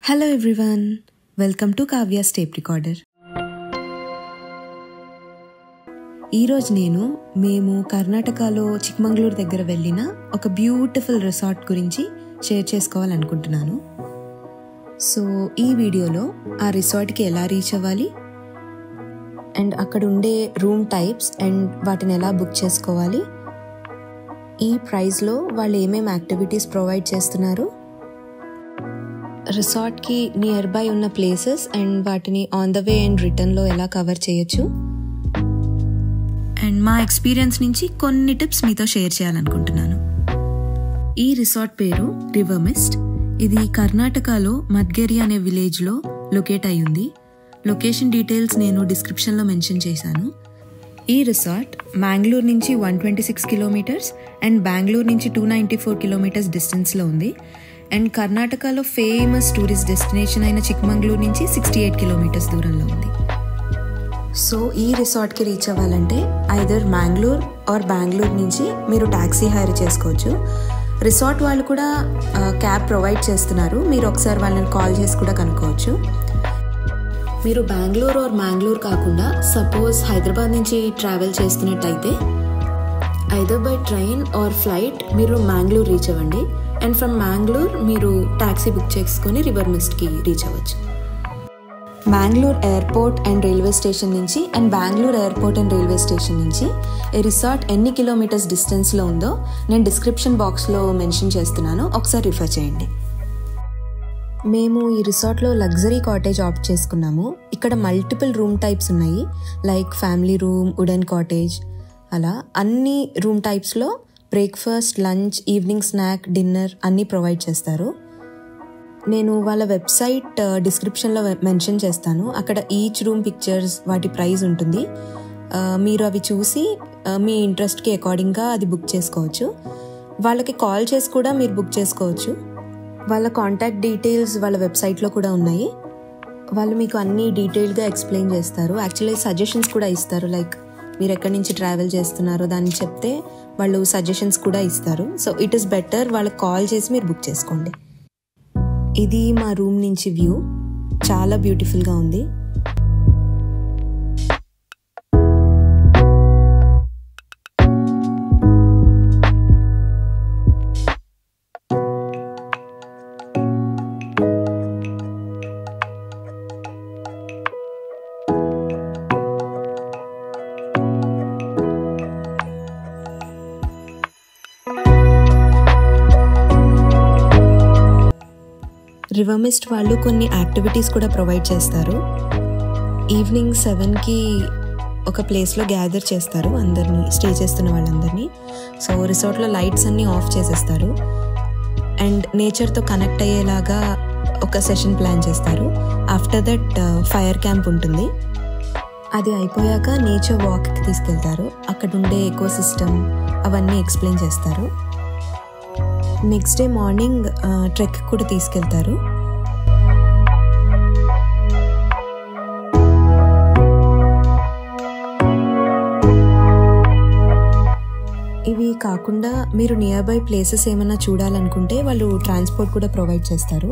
Hello everyone, welcome to Kavya's Tape Recorder. ఈరోజు మేము కర్ణాటకలో చిక్మంగళూరు దగ్గర వెళ్ళిన ఒక బ్యూటిఫుల్ రిసార్ట్ గురించి షేర్ చేసుకోవాలనుకుంటున్నాను. సో ఈ వీడియోలో ఆ రిసార్ట్కి ఎలా రీచ్ అవ్వాలి అండ్ అక్కడ ఉండే రూమ్ టైప్స్ అండ్ వాటిని ఎలా బుక్ చేసుకోవాలి, ఈ ప్రైస్లో వాళ్ళు ఏమేమి యాక్టివిటీస్ ప్రొవైడ్ చేస్తున్నారు, రిసార్ట్కి నియర్ బై ఉన్న ప్లేసెస్ అండ్ వాటిని ఆన్ ద వే అండ్ రిటర్న్లో ఎలా కవర్ చేయొచ్చు అండ్ మా ఎక్స్పీరియన్స్ నుంచి కొన్ని టిప్స్ మీతో షేర్ చేయాలనుకుంటున్నాను. ఈ రిసార్ట్ పేరు రివర్ మిస్ట్. ఇది కర్ణాటకలో మద్గేరి అనే విలేజ్లో లొకేట్ అయి ఉంది. లొకేషన్ డీటెయిల్స్ నేను డిస్క్రిప్షన్లో మెన్షన్ చేశాను. ఈ రిసార్ట్ మ్యాంగ్లూర్ నుంచి 126 కిలోమీటర్స్ అండ్ బెంగళూరు నుంచి 294 కిలోమీటర్స్ డిస్టెన్స్లో ఉంది. అండ్ కర్ణాటకలో ఫేమస్ టూరిస్ట్ డెస్టినేషన్ అయిన చిక్మంగళూరు నుంచి 68 కిలోమీటర్స్ దూరంలో ఉంది. సో ఈ రిసార్ట్కి రీచ్ అవ్వాలంటే ఐదర్ మ్యాంగ్లూర్ ఆర్ బెంగళూరు నుంచి మీరు ట్యాక్సీ హైర్ చేసుకోవచ్చు. రిసార్ట్ వాళ్ళు కూడా క్యాబ్ ప్రొవైడ్ చేస్తున్నారు, మీరు ఒకసారి వాళ్ళని కాల్ చేసి కూడా కనుక్కోవచ్చు. మీరు బెంగళూరు ఆర్ మ్యాంగ్లూర్ కాకుండా సపోజ్ హైదరాబాద్ నుంచి ట్రావెల్ చేస్తున్నట్టయితే either by train or flight మీరు మ్యాంగ్లూర్ రీచ్ అవ్వండి అండ్ ఫ్రమ్ మ్యాంగ్లూర్ మీరు ట్యాక్సీ బుక్ చేసుకొని రివర్ మిస్ట్కి రీచ్ అవ్వచ్చు. Mangalore airport and railway station నుంచి and Bengaluru airport and railway station నుంచి ఈ రిసార్ట్ ఎన్ని కిలోమీటర్స్ డిస్టెన్స్లో ఉందో నేను డిస్క్రిప్షన్ బాక్స్లో మెన్షన్ చేస్తున్నాను, ఒకసారి రిఫర్ చేయండి. మేము ఈ రిసార్ట్లో లగ్జరీ కాటేజ్ ఆప్ట్ చేసుకున్నాము. ఇక్కడ మల్టిపుల్ రూమ్ టైప్స్ ఉన్నాయి, like family room, wooden cottage, అలా అన్ని రూమ్ టైప్స్లో breakfast, lunch, evening snack, dinner అన్నీ ప్రొవైడ్ చేస్తారు. నేను వాళ్ళ వెబ్సైట్ డిస్క్రిప్షన్లో మెన్షన్ చేస్తాను. అక్కడ ఈచ్ రూమ్ పిక్చర్స్, వాటి ప్రైస్ ఉంటుంది. మీరు అవి చూసి మీ ఇంట్రెస్ట్కి అకార్డింగ్గా అది బుక్ చేసుకోవచ్చు. వాళ్ళకి కాల్ చేసి కూడా మీరు బుక్ చేసుకోవచ్చు. వాళ్ళ కాంటాక్ట్ డీటెయిల్స్ వాళ్ళ వెబ్సైట్లో కూడా ఉన్నాయి. వాళ్ళు మీకు అన్నీ డీటెయిల్గా ఎక్స్ప్లెయిన్ చేస్తారు. యాక్చువల్లీ సజెషన్స్ కూడా ఇస్తారు, లైక్ మీరు ఎక్కడి నుంచి ట్రావెల్ చేస్తున్నారో దాన్ని చెప్తే వాళ్ళు సజెషన్స్ కూడా ఇస్తారు. సో ఇట్ ఈస్ బెటర్ వాళ్ళకి కాల్ చేసి మీరు బుక్ చేసుకోండి. ఇది మా రూమ్ నుంచి వ్యూ, చాలా బ్యూటిఫుల్గా ఉంది. రివర్ మిస్ట్ వాళ్ళు కొన్ని యాక్టివిటీస్ కూడా ప్రొవైడ్ చేస్తారు. ఈవినింగ్ 7కి ఒక ప్లేస్లో గ్యాదర్ చేస్తారు అందరినీ, స్టే చేస్తున్న వాళ్ళందరినీ. సో రిసార్ట్లో లైట్స్ అన్నీ ఆఫ్ చేసేస్తారు అండ్ నేచర్తో కనెక్ట్ అయ్యేలాగా ఒక సెషన్ ప్లాన్ చేస్తారు. ఆఫ్టర్ దట్ ఫైర్ క్యాంప్ ఉంటుంది. అది అయిపోయాక నేచర్ వాక్కి తీసుకెళ్తారు. అక్కడ ఉండే ఎకో సిస్టమ్ అవన్నీ ఎక్స్ప్లెయిన్ చేస్తారు. నెక్స్ట్ డే మార్నింగ్ ట్రెక్ కూడా తీసుకెళ్తారు. ఇవి కాకుండా మీరు నియర్ బై ప్లేసెస్ ఏమైనా చూడాలనుకుంటే వాళ్ళు ట్రాన్స్పోర్ట్ కూడా ప్రొవైడ్ చేస్తారు.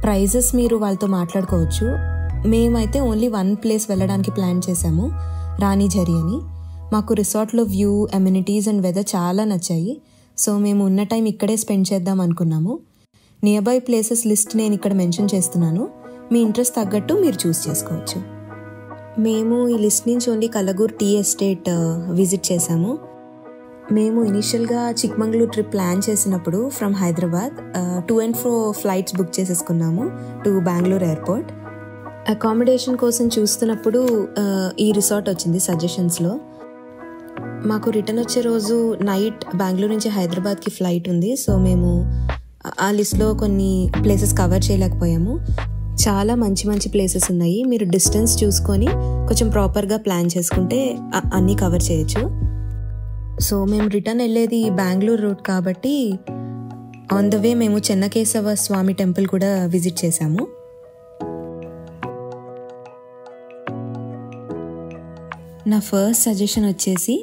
ప్రైజెస్ మీరు వాళ్ళతో మాట్లాడుకోవచ్చు. మేమైతే ఓన్లీ వన్ ప్లేస్ వెళ్ళడానికి ప్లాన్ చేసాము, రాణిఝరి అని. మాకు రిసార్ట్లో వ్యూ, అమ్యూనిటీస్ అండ్ వెదర్ చాలా నచ్చాయి. సో మేము ఉన్న టైం ఇక్కడే స్పెండ్ చేద్దాం అనుకున్నాము. నియర్ బై ప్లేసెస్ లిస్ట్ నేను ఇక్కడ మెన్షన్ చేస్తున్నాను, మీ ఇంట్రెస్ట్ తగ్గట్టు మీరు చూస్ చేసుకోవచ్చు. మేము ఈ లిస్ట్ నుంచి only Kalagur tea estate visit చేసాము. మేము ఇనిషియల్గా చిక్మంగళూరు ట్రిప్ ప్లాన్ చేసినప్పుడు from Hyderabad 2 and 4 flights book చేసేసుకున్నాము టు బెంగళూరు ఎయిర్పోర్ట్. అకామిడేషన్ కోసం చూస్తున్నప్పుడు ఈ రిసార్ట్ వచ్చింది సజెషన్స్లో. మాకు రిటర్న్ వచ్చే రోజు నైట్ బెంగళూరు నుంచి హైదరాబాద్కి ఫ్లైట్ ఉంది. సో మేము ఆ లిస్ట్లో కొన్ని ప్లేసెస్ కవర్ చేయలేకపోయాము. చాలా మంచి మంచి ప్లేసెస్ ఉన్నాయి. మీరు డిస్టెన్స్ చూసుకొని కొంచెం ప్రాపర్గా ప్లాన్ చేసుకుంటే అన్నీ కవర్ చేయొచ్చు. సో మేము రిటర్న్ వెళ్ళేది బెంగళూరు రూట్ కాబట్టి ఆన్ ద వే మేము చెన్నకేశవ స్వామి టెంపుల్ కూడా విజిట్ చేశాము. నా ఫస్ట్ సజెషన్ వచ్చేసి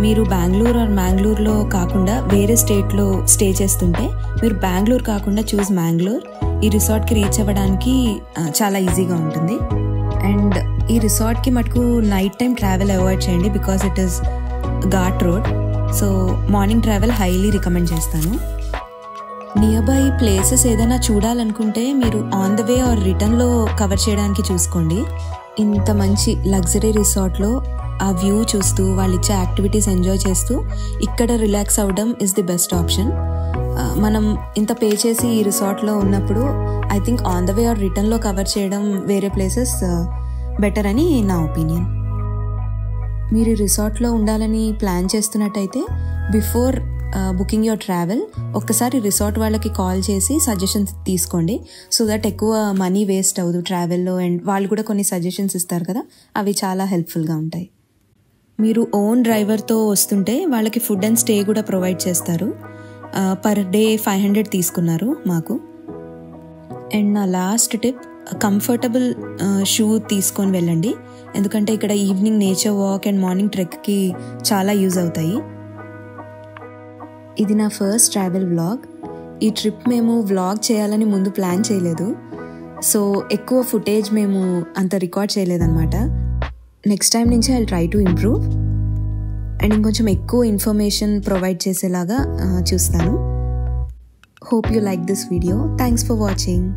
మీరు బెంగళూరు ఆర్ మ్యాంగ్లూర్లో కాకుండా వేరే స్టేట్లో స్టే చేస్తుంటే మీరు బెంగళూరు కాకుండా చూస్ మ్యాంగ్లూర్ ఈ రిసార్ట్కి రీచ్ అవ్వడానికి చాలా ఈజీగా ఉంటుంది. అండ్ ఈ రిసార్ట్కి మటుకు నైట్ టైం ట్రావెల్ అవాయిడ్ చేయండి because it is ghat road. So morning travel highly recommend చేస్తాను. నియర్ బై ప్లేసెస్ ఏదైనా చూడాలనుకుంటే మీరు ఆన్ ద వే ఆర్ రిటర్న్లో కవర్ చేయడానికి చూసుకోండి. ఇంత మంచి లగ్జరీ రిసార్ట్లో ఆ వ్యూ చూస్తూ వాళ్ళు ఇచ్చే యాక్టివిటీస్ ఎంజాయ్ చేస్తూ ఇక్కడ రిలాక్స్ అవ్వడం ఇస్ ది బెస్ట్ ఆప్షన్. మనం ఇంత పే చేసి ఈ రిసార్ట్లో ఉన్నప్పుడు I think on the way or రిటర్న్లో కవర్ చేయడం వేరే ప్లేసెస్ బెటర్ అని నా ఒపీనియన్. మీరు రిసార్ట్లో ఉండాలని ప్లాన్ చేస్తున్నట్టయితే బిఫోర్ బుకింగ్ యువర్ ట్రావెల్ ఒక్కసారి రిసార్ట్ వాళ్ళకి కాల్ చేసి సజెషన్స్ తీసుకోండి. సో దట్ ఎక్కువ మనీ వేస్ట్ అవ్వదు ట్రావెల్లో. అండ్ వాళ్ళు కూడా కొన్ని సజెషన్స్ ఇస్తారు కదా, అవి చాలా హెల్ప్ఫుల్గా ఉంటాయి. మీరు ఓన్ డ్రైవర్తో వస్తుంటే వాళ్ళకి ఫుడ్ అండ్ స్టే కూడా ప్రొవైడ్ చేస్తారు. పర్ డే 500 తీసుకున్నారు మాకు. అండ్ నా లాస్ట్ టిప్, కంఫర్టబుల్ షూ తీసుకొని వెళ్ళండి. ఎందుకంటే ఇక్కడ evening nature walk and morning ట్రెక్కి చాలా యూజ్ అవుతాయి. ఇది నా ఫస్ట్ ట్రావెల్ వ్లాగ్. ఈ ట్రిప్ మేము వ్లాగ్ చేయాలని ముందు ప్లాన్ చేయలేదు. సో ఎక్కువ ఫుటేజ్ మేము అంత రికార్డ్ చేయలేదన్నమాట. నెక్స్ట్ టైం నుంచి I try to improve and ఇంకొంచెం ఎక్కువ ఇన్ఫర్మేషన్ ప్రొవైడ్ చేసేలాగా చూస్తాను. Hope you like this video. Thanks for watching.